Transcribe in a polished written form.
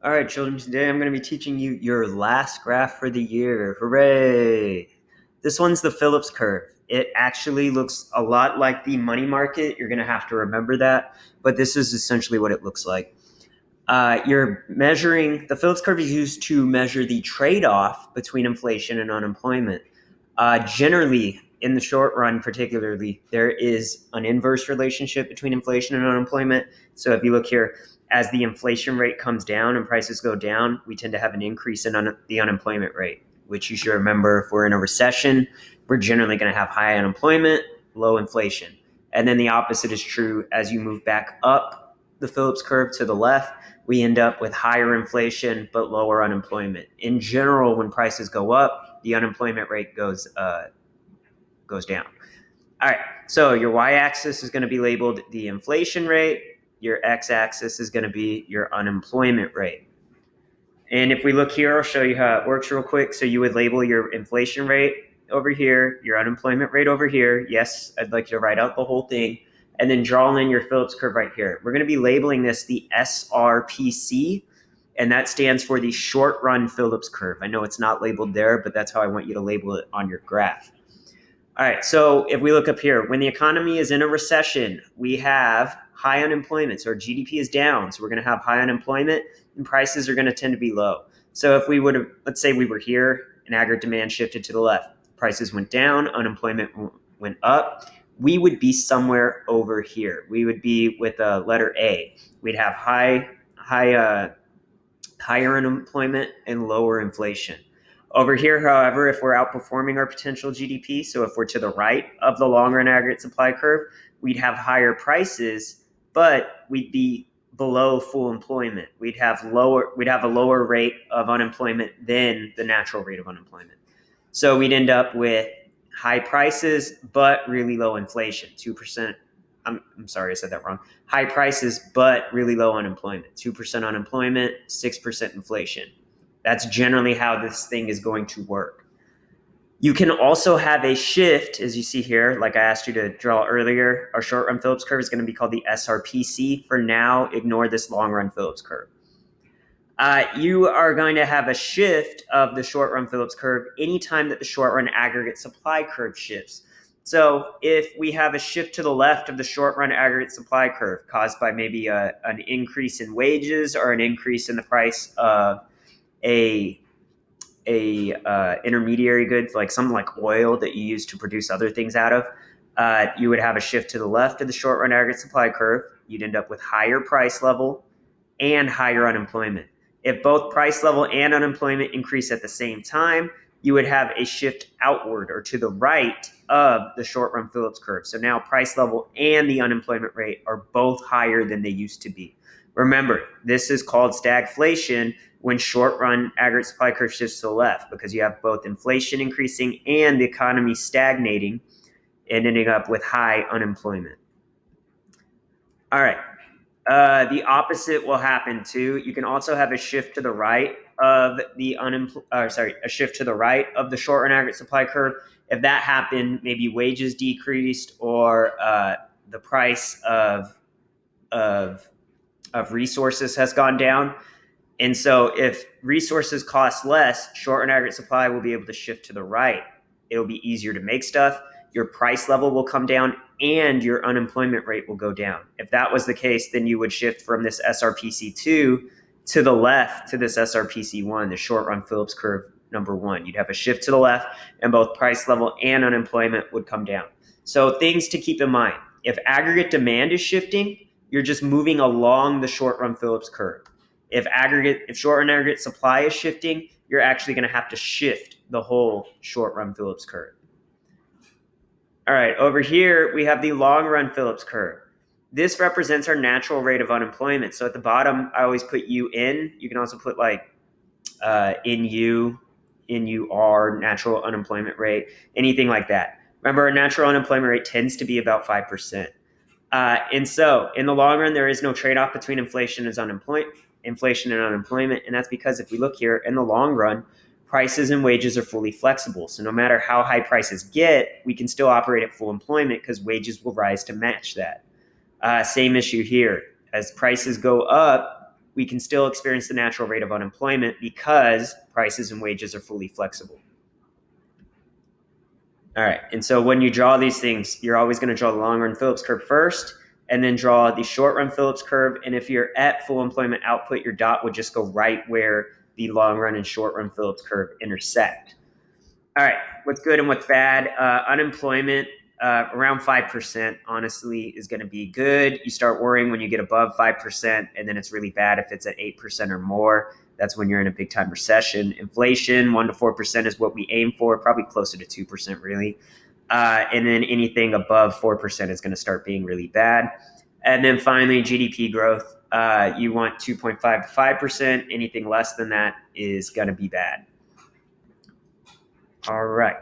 All right, children, today I'm going to be teaching you your last graph for the year. Hooray! This one's the Phillips curve. It actually looks a lot like the money market. You're going to have to remember that, but this is essentially what it looks like. You're measuring, the Phillips curve is used to measure the trade off between inflation and unemployment. Generally, in the short run, particularly, there is an inverse relationship between inflation and unemployment. So if you look here, as the inflation rate comes down and prices go down, we tend to have an increase in the unemployment rate, which you should remember if we're in a recession, we're generally going to have high unemployment, low inflation. And then the opposite is true as you move back up the Phillips curve to the left, we end up with higher inflation but lower unemployment. In general, when prices go up, the unemployment rate goes down. All right, so your y-axis is going to be labeled the inflation rate. Your x-axis is going to be your unemployment rate. And if we look here, I'll show you how it works real quick. So you would label your inflation rate over here, your unemployment rate over here. Yes, I'd like you to write out the whole thing. And then draw in your Phillips curve right here. We're going to be labeling this the SRPC, and that stands for the short run Phillips curve. I know it's not labeled there, but that's how I want you to label it on your graph. All right, so if we look up here, when the economy is in a recession, we have high unemployment. So our GDP is down. So we're going to have high unemployment and prices are going to tend to be low. So if we would have, let's say we were here and aggregate demand shifted to the left, prices went down, unemployment went up, we would be somewhere over here. We would be with a letter A. We'd have higher unemployment and lower inflation. Over here, however, if we're outperforming our potential GDP, so if we're to the right of the long run aggregate supply curve, we'd have higher prices, but we'd be below full employment. We'd have a lower rate of unemployment than the natural rate of unemployment. So we'd end up with high prices, but really low inflation, 2%. I'm sorry, I said that wrong. High prices, but really low unemployment, 2% unemployment, 6% inflation. That's generally how this thing is going to work. You can also have a shift, as you see here, like I asked you to draw earlier. Our short run Phillips curve is going to be called the SRPC. For now, ignore this long run Phillips curve. You are going to have a shift of the short run Phillips curve anytime that the short run aggregate supply curve shifts. So if we have a shift to the left of the short run aggregate supply curve caused by maybe an increase in wages or an increase in the price of a intermediary goods, like something like oil that you use to produce other things out of, you would have a shift to the left of the short run aggregate supply curve. You'd end up with higher price level and higher unemployment. If both price level and unemployment increase at the same time, you would have a shift outward or to the right of the short run Phillips curve. So now price level and the unemployment rate are both higher than they used to be. Remember, this is called stagflation when short run aggregate supply curve shifts to the left, because you have both inflation increasing and the economy stagnating and ending up with high unemployment. All right. The opposite will happen too. You can also have a shift to the right of the a shift to the right of the short run aggregate supply curve. If that happened, maybe wages decreased or the price of resources has gone down. And so if resources cost less, short run aggregate supply will be able to shift to the right. It'll be easier to make stuff. Your price level will come down and your unemployment rate will go down. If that was the case, then you would shift from this SRPC2 to the left to this SRPC1, the short run Phillips curve number one. You'd have a shift to the left and both price level and unemployment would come down. So things to keep in mind. If aggregate demand is shifting, you're just moving along the short run Phillips curve. If short run aggregate supply is shifting, you're actually going to have to shift the whole short run Phillips curve. All right, over here we have the long run Phillips curve. This represents our natural rate of unemployment. So at the bottom, I always put UN. You can also put like NUR, natural unemployment rate, anything like that. Remember, our natural unemployment rate tends to be about 5%. And so in the long run, there is no trade-off between inflation and unemployment, and that's because if we look here in the long run, prices and wages are fully flexible. So no matter how high prices get, we can still operate at full employment because wages will rise to match that. Same issue here. As prices go up, we can still experience the natural rate of unemployment because prices and wages are fully flexible. All right. And so when you draw these things, you're always going to draw the long run Phillips curve first and then draw the short run Phillips curve. And if you're at full employment output, your dot would just go right where the long run and short run Phillips curve intersect. All right. What's good and what's bad? Unemployment around 5%, honestly, is going to be good. You start worrying when you get above 5%, and then it's really bad if it's at 8% or more. That's when you're in a big time recession. Inflation, 1 to 4% is what we aim for, probably closer to 2%, really. And then anything above 4% is going to start being really bad. And then finally, GDP growth. You want 2.5 to 5%. Anything less than that is going to be bad. All right.